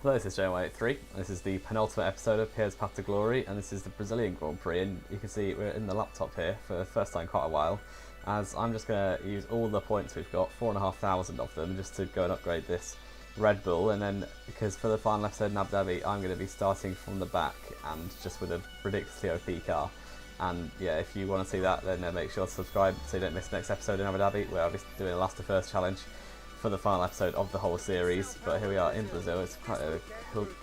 Hello, this is JY83. This is the penultimate episode of Pierre's Path to Glory, and this is the Brazilian Grand Prix. And you can see we're in the laptop here for the first time in quite a while, as I'm just going to use all the points we've got, 4,500 of them, just to go and upgrade this Red Bull. And then, because for the final episode in Abu Dhabi, I'm going to be starting from the back and just with a ridiculously OP car. And yeah, if you want to see that, then make sure to subscribe so you don't miss the next episode in Abu Dhabi, where I'll be doing a last to first challenge for the final episode of the whole series. But here we are in Brazil. It's quite a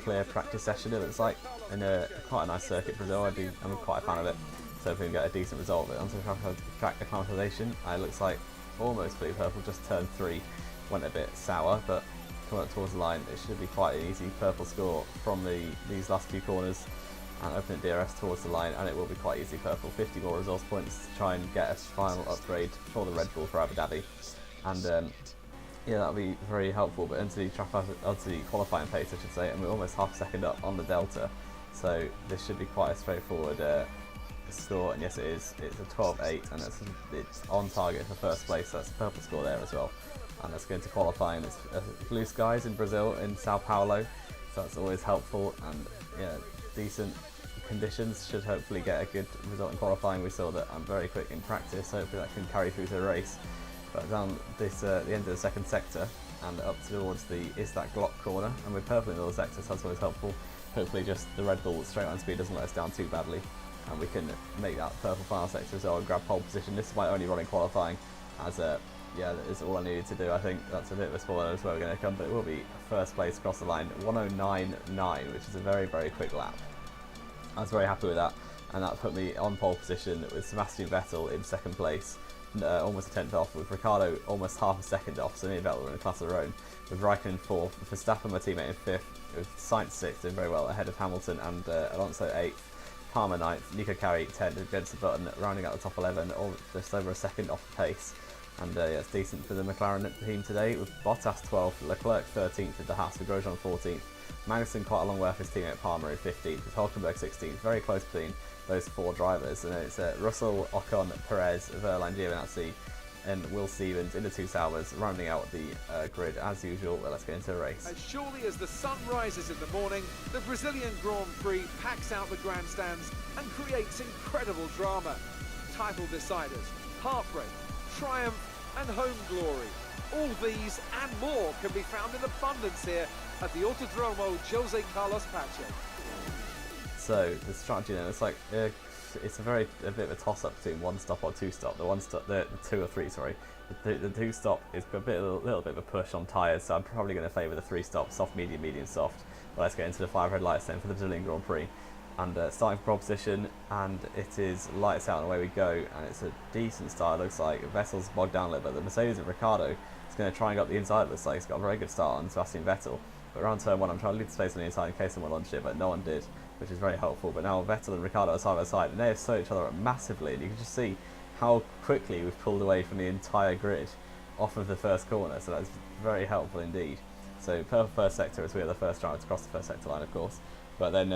clear practice session, it looks like, in quite a nice circuit. Brazil, I'm quite a fan of it, so if we can get a decent result. But onto the track acclimatization, it looks like almost fully purple, just turn 3 went a bit sour, but coming up towards the line it should be quite an easy purple score from these last few corners, and open at DRS towards the line, and it will be quite easy purple. 50 more resource points to try and get a final upgrade for the Red Bull for Abu Dhabi, and yeah, that'll be very helpful. But onto the qualifying pace, I should say, and we're almost half a second up on the Delta, so this should be quite a straightforward score. And yes, it is. It's a 12.8, and it's on target for first place. So that's a purple score there as well. And let's go into qualifying. It's blue skies in Brazil, in Sao Paulo, so that's always helpful. And yeah, decent conditions should hopefully get a good result in qualifying. We saw that I'm very quick in practice, so hopefully that can carry through to the race. But down this the end of the second sector and up towards the Glock corner, and we're purple in the little sector, so that's always helpful. Hopefully just the Red Bull straight line speed doesn't let us down too badly, and we can make that purple final sector as well and grab pole position. This is my only run in qualifying, as yeah, that is all I needed to do. I think that's a bit of a spoiler as where we're going to come, but it will be first place across the line, 109.9, which is a very, very quick lap. I was very happy with that, and that put me on pole position with Sebastian Vettel in second place. Almost a tenth off, with Ricardo almost half a second off, so me and Vettel were in a class of their own, with Raikkonen 4th, Verstappen, my teammate, in 5th, with Sainz 6th, doing very well, ahead of Hamilton, and Alonso 8th, Palmer 9th, Nico Carey 10th against the button, rounding out the top 11, all just over a second off the pace. And yeah, it's decent for the McLaren team today, with Bottas 12th, Leclerc 13th with the Haas, with Grosjean 14th, Magnussen quite a long way off his teammate Palmer in 15th, with Hulkenberg 16th, very close between those 4 drivers. And then it's Russell, Ocon, Perez, Verlaine, Giovinazzi and Will Stevens in the 2 Saubers, rounding out the grid as usual. Well, let's get into the race. As surely as the sun rises in the morning, the Brazilian Grand Prix packs out the grandstands and creates incredible drama. Title deciders, heartbreak, triumph and home glory. All these and more can be found in abundance here at the Autodromo Jose Carlos Pache. So the strategy then, it's like it's a bit of a toss-up between 1 stop or 2 stop. The 2 or 3, sorry. The 2 stop is a little bit of a push on tyres, so I'm probably going to favour the 3 stop, soft, medium, medium, soft. But let's get into the 5 red lights then for the Brazilian Grand Prix. And starting from pole position, and it is lights out and away we go, and it's a decent start. It looks like Vettel's bogged down a little bit. The Mercedes of Ricardo is going to try and go up the inside. It looks like he's got a very good start on Sebastian Vettel. But around turn 1, I'm trying to leave the space on the inside in case someone launched it, but no one did, which is very helpful. But now Vettel and Ricardo are side by side, and they have slowed each other up massively, and you can just see how quickly we've pulled away from the entire grid off of the first corner, so that's very helpful indeed. So purple first sector, as we are the first drivers to cross the first sector line, of course. But then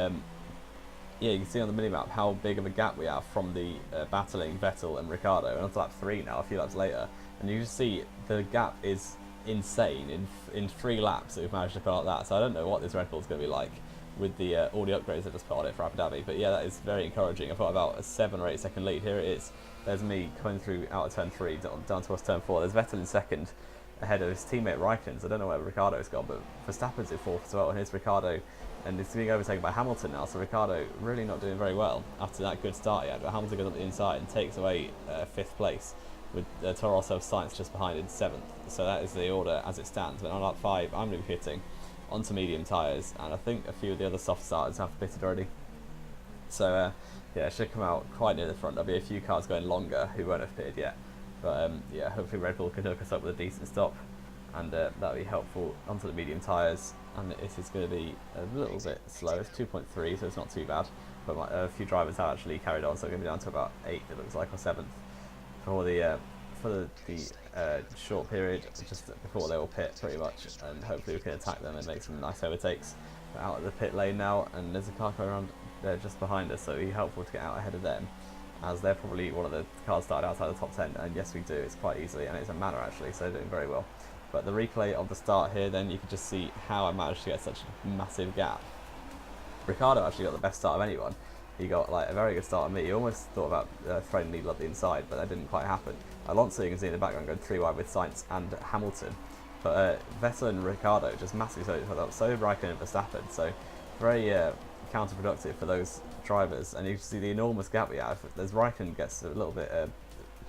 yeah, you can see on the minimap how big of a gap we have from the battling Vettel and Ricardo, and onto lap 3 now, a few laps later, and you just see the gap is insane. In 3 laps that we've managed to put like that, so I don't know what this Red Bull is going to be like with the all the upgrades I just put on it for Abu Dhabi, but yeah, that is very encouraging. I've got about a 7 or 8 second lead. Here it is. There's me coming through out of turn 3 down towards turn 4. There's Vettel in second ahead of his teammate Raikkonen, so I don't know where Ricardo's gone, but Verstappen's in 4th as well, and here's Ricardo, and it's being overtaken by Hamilton now, so Ricardo really not doing very well after that good start he had, but Hamilton goes up the inside and takes away 5th place, with Toro Rosso Sainz just behind in 7th. So that is the order as it stands. But on lap 5, I'm going to be pitting onto medium tyres, and I think a few of the other soft starters have pitted already. So yeah, it should come out quite near the front. There'll be a few cars going longer who won't have pitted yet. But yeah, hopefully Red Bull can hook us up with a decent stop, and that'll be helpful onto the medium tyres. And this is going to be a little bit slow. It's 2.3, so it's not too bad. But a few drivers have actually carried on, so we're going to be down to about 8, it looks like, or 7th. For the short period just before they will pit, pretty much, and hopefully we can attack them and make some nice overtakes. We're out at the pit lane now, and there's a car going around there just behind us, so it'll be helpful to get out ahead of them, as they're probably one of the cars started outside the top 10, and yes we do, it's quite easily, and it's a manor actually, so they're doing very well. But the replay of the start here, then you can just see how I managed to get such a massive gap. Ricciardo actually got the best start of anyone. He got like a very good start on me. He almost thought about throwing needle up the inside, but that didn't quite happen. Alonso, you can see in the background, going 3 wide with Sainz and Hamilton. But Vettel and Ricciardo just massively slowed each other up. So Raikkonen and Verstappen. So very counterproductive for those drivers. And you can see the enormous gap we have. There's Raikkonen gets a little bit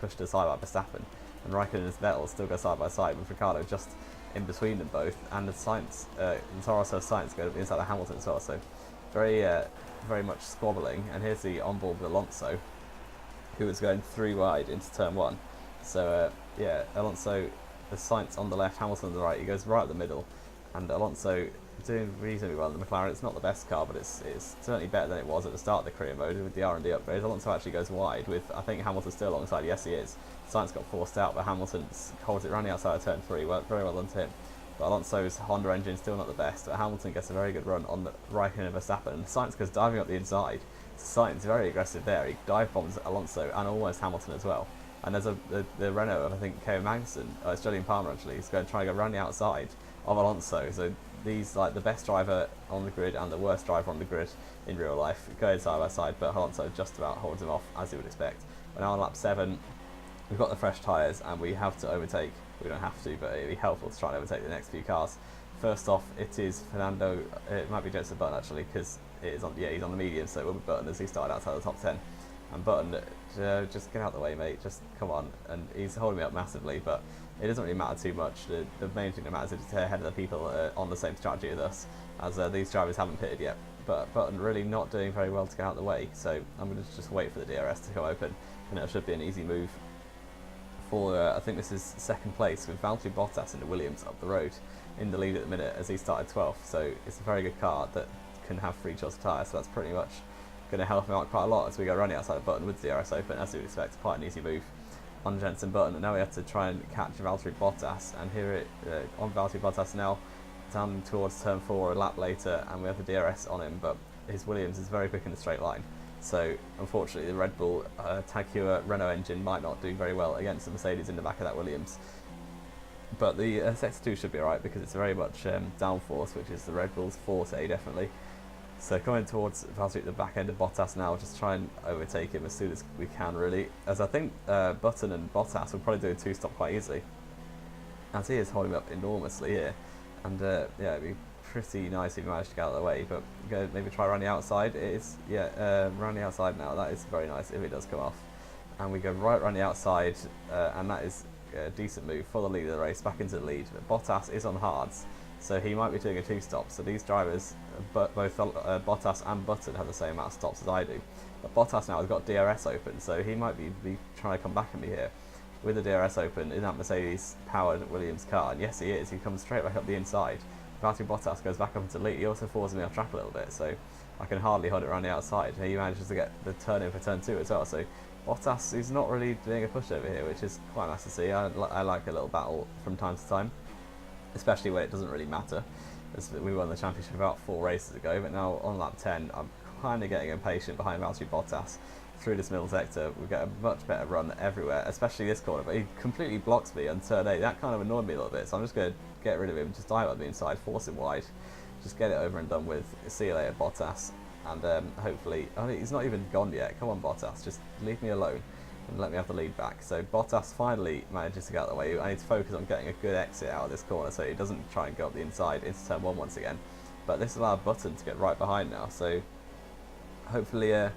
pushed aside by Verstappen, and Raikkonen and Vettel still go side by side with Ricciardo just in between them both. And the Sainz, Sainz go inside of Hamilton as well. So very much squabbling. And here's the onboard with Alonso, who was going 3 wide into turn 1. So yeah, Alonso, the Sainz on the left, Hamilton on the right. He goes right at the middle, and Alonso doing reasonably well in the McLaren. It's not the best car, but it's certainly better than it was at the start of the career mode with the R&D upgrades. Alonso actually goes wide with, I think, Hamilton still alongside. Yes, he is. Sainz got forced out, but Hamilton holds it running outside of turn 3. Very well done to him. But Alonso's Honda engine still not the best, but Hamilton gets a very good run on the Raikkonen and Verstappen, and Sainz goes diving up the inside. So Sainz very aggressive there. He dive bombs Alonso and almost Hamilton as well. And there's the Renault of, I think, Kevin Magnussen, it's Julian Palmer actually, he's going to try and go around the outside of Alonso. So these, like the best driver on the grid and the worst driver on the grid in real life, going side by side, but Alonso just about holds him off, as you would expect. We're now on lap 7, we've got the fresh tyres, and we have to overtake. We don't have to, but it'd be helpful to try and overtake the next few cars. First off, it is Fernando, it might be Jenson Button actually, because it is on, yeah, he's on the medium, so it will be Button as he started outside the top 10. And Button, just get out of the way, mate, just come on. And he's holding me up massively, but it doesn't really matter too much. The main thing that matters is to stay ahead of the people on the same strategy as us, as these drivers haven't pitted yet. But Button really not doing very well to get out of the way, so I'm going to just wait for the DRS to come open, and it should be an easy move for, I think this is second place, with Valtteri Bottas and the Williams up the road in the lead at the minute as he started 12th. So it's a very good car that can have 3 choice of tyres, so that's pretty much going to help him out quite a lot as we go running outside the Button with the DRS open, as you would expect. Quite an easy move on Jenson Button. And now we have to try and catch Valtteri Bottas, and here it on Valtteri Bottas now down towards turn 4 a lap later, and we have the DRS on him, but his Williams is very quick in the straight line. So unfortunately the Red Bull Tag Heuer Renault engine might not do very well against the Mercedes in the back of that Williams. But the Sector 2 should be alright, because it's very much downforce, which is the Red Bull's forte, definitely. So coming towards Valtteri at the back end of Bottas now, just try and overtake him as soon as we can, really. As I think Button and Bottas will probably do a 2-stop quite easily, as he is holding up enormously here. And yeah, it'd be pretty nice if he managed to get out of the way, but go maybe try around the outside. It is, yeah, around the outside now. That is very nice if it does come off. And we go right around the outside, and that is a decent move for the lead of the race, back into the lead. But Bottas is on hards, so he might be doing a 2-stop. So these drivers, both Bottas and Button, have the same amount of stops as I do. But Bottas now has got DRS open, so he might be trying to come back at me here with the DRS open in that Mercedes-powered Williams car. And yes, he is. He comes straight back up the inside. Valtteri Bottas goes back up into the lead. He also forces me off track a little bit, so I can hardly hold it around the outside. He manages to get the turn in for turn 2 as well. So Bottas is not really doing a pushover here, which is quite nice to see. I like a little battle from time to time, especially when it doesn't really matter, as we won the championship about 4 races ago. But now on lap 10, I'm kind of getting impatient behind Valtteri Bottas through this middle sector. We get a much better run everywhere, especially this corner, but he completely blocks me on turn 8. That kind of annoyed me a little bit, so I'm just going to get rid of him, just dive up the inside, force him wide, just get it over and done with. See you later, Bottas. And hopefully, oh, he's not even gone yet. Come on, Bottas, just leave me alone and let me have the lead back. So Bottas finally manages to get out of the way. I need to focus on getting a good exit out of this corner so he doesn't try and go up the inside into turn 1 once again. But this allowed Button to get right behind now, so hopefully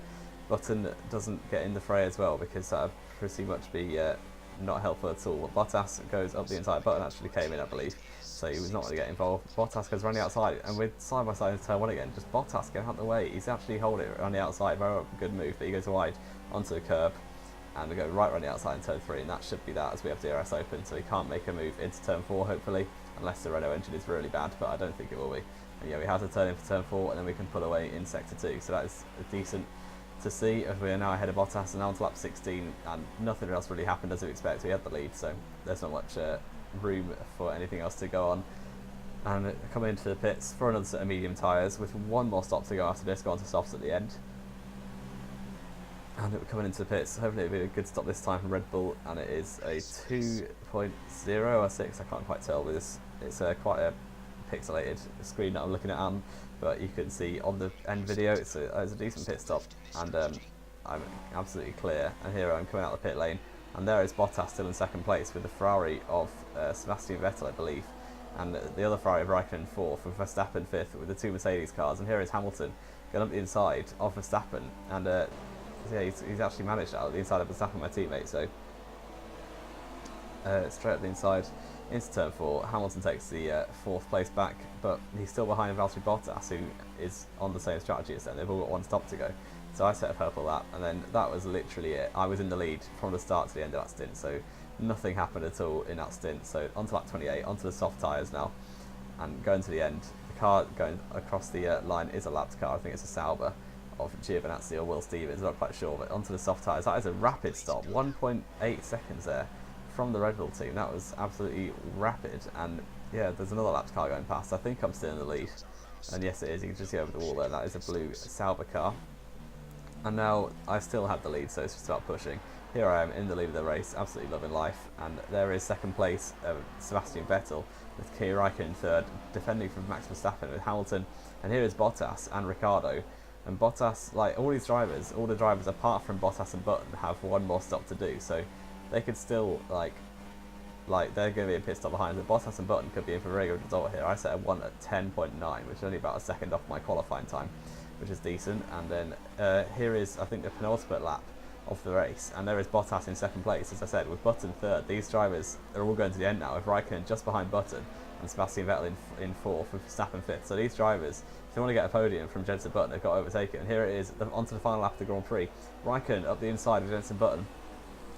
Button doesn't get in the fray as well, because that would pretty much be not helpful at all. Bottas goes up the inside. Button actually came in, I believe, so he was not going to get involved. Bottas goes around the outside, and we're side by side in turn 1 again. Just Bottas get out of the way. He's actually holding it on the outside. Very good move, but he goes wide onto the curb, and we go right around the outside in turn 3, and that should be that, as we have DRS open, so he can't make a move into turn 4, hopefully, unless the Renault engine is really bad, but I don't think it will be. And yeah, we have to turn in for turn 4, and then we can pull away in sector 2, so that is decent to see, as we are now ahead of Bottas and now to lap 16, and nothing else really happened as we expect. We had the lead, so there's not much room for anything else to go on. And coming into the pits for another set of medium tyres with 1 more stop to go after this, go on to softs at the end. And we're coming into the pits. Hopefully it'll be a good stop this time from Red Bull, and it is a 2.0 or 6. I can't quite tell with this. It's quite a pixelated screen that I'm looking at, but you can see on the end video it's a decent pit stop, and I'm absolutely clear. And here I'm coming out of the pit lane, and there is Bottas still in second place with the Ferrari of Sebastian Vettel, I believe, and the other Ferrari of Raikkonen in fourth, with Verstappen fifth with the two Mercedes cars. And here is Hamilton going up the inside of Verstappen, and yeah, he's actually managed out the inside of Verstappen, my teammate. So straight up the inside into turn 4. Hamilton takes the fourth place back, but he's still behind Valtteri Bottas, who is on the same strategy as them. They've all got one stop to go. So I set a purple lap, and then that was literally it. I was in the lead from the start to the end of that stint, so nothing happened at all in that stint. So onto lap 28, onto the soft tyres now, and going to the end. The car going across the line is a lapped car. I think it's a Sauber of Giovinazzi or Will Stevens, not quite sure, but onto the soft tyres. That is a rapid stop, 1.8 seconds there from the Red Bull team. That was absolutely rapid, and yeah, there's another lapped car going past. I think I'm still in the lead, and yes it is, you can just see over the wall there, that is a blue Sauber car. And now I still have the lead, so it's just about pushing. Here I am in the lead of the race, absolutely loving life, and there is second place Sebastian Vettel with Pierre Raikkonen third, defending from Max Verstappen with Hamilton, and here is Bottas and Ricciardo. And Bottas, like all the drivers apart from Bottas and Button have one more stop to do, so they could still like they're going to be a pit stop behind. But Bottas and Button could be in for a very good result here. I set a 1 at 10.9, which is only about a second off my qualifying time, which is decent. And then here is, I think, the penultimate lap of the race, and there is Bottas in second place, as I said, with Button third. These drivers are all going to the end now, with Raikkonen just behind Button and Sebastian Vettel in fourth, with Verstappen fifth. So these drivers, if they want to get a podium from Jenson Button, they've got to overtake it. And here it is, onto the final lap of the Grand Prix. Raikkonen up the inside of Jenson Button,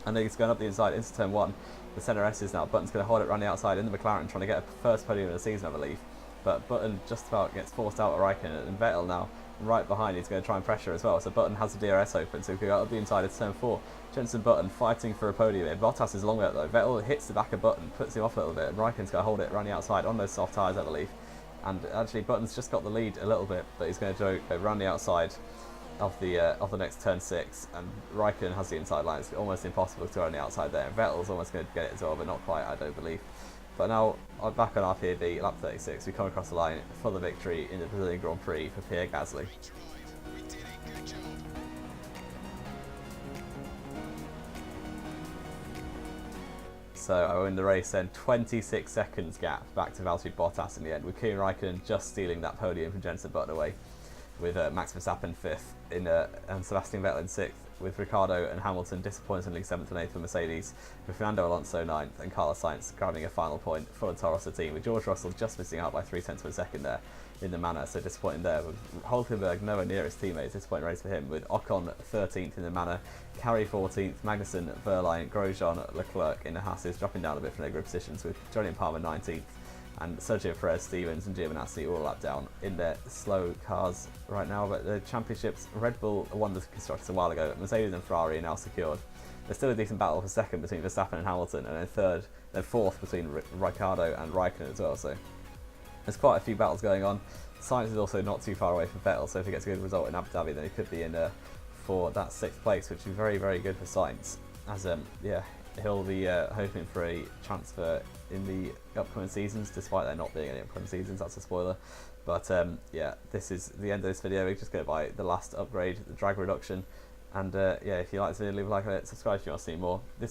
and then he's going up the inside into turn 1. The centre S is now. Button's going to hold it around the outside in the McLaren, trying to get a first podium of the season, I believe. But Button just about gets forced out of Raikkonen, and Vettel now right behind, he's going to try and pressure as well. So Button has the DRS open, so he can go up the inside of turn 4. Jenson Button fighting for a podium here. Bottas is long out though. Vettel hits the back of Button, puts him off a little bit, and Raikkonen's going to hold it around the outside on those soft tyres, I believe. And actually Button's just got the lead a little bit, but he's going to go around the outside of the next turn 6, and Raikkonen has the inside line. It's almost impossible to go on the outside there. Vettel's almost going to get it as well, but not quite, I don't believe. But now, back on our PB, lap 36, we come across the line for the victory in the Brazilian Grand Prix for Pierre Gasly. So I win the race then, 26 seconds gap back to Valtteri Bottas in the end, with Kimi Raikkonen just stealing that podium from Jenson Button away, with Max Verstappen 5th and Sebastian Vettel in 6th, with Ricciardo and Hamilton disappointingly 7th and 8th for Mercedes, with Fernando Alonso 9th and Carlos Sainz grabbing a final point for the Toro Rosso team, with George Russell just missing out by 0.3 of a second there in the manor, so disappointing there, with Hulkenberg nowhere near his teammates. Disappointing race for him, with Ocon 13th in the manor, Carey 14th, Magnussen, Verline, Grosjean, Leclerc in the Hasses dropping down a bit from their grid positions, with Johnny and Palmer 19th, and Sergio Perez, Stevens and Giovinazzi all lap down in their slow cars right now. But the championships, Red Bull won the constructors a while ago, Mercedes and Ferrari are now secured. There's still a decent battle for second between Verstappen and Hamilton, and then fourth between Ricciardo and Raikkonen as well, so there's quite a few battles going on. Sainz is also not too far away from Vettel, so if he gets a good result in Abu Dhabi, then he could be in for that 6th place, which is very, very good for Sainz, as yeah, he'll be hoping for a transfer in the upcoming seasons, despite there not being any upcoming seasons. That's a spoiler. But yeah, this is the end of this video. We just go by the last upgrade, the drag reduction. And yeah, if you like this video, leave a like on it, subscribe if you want to see more. This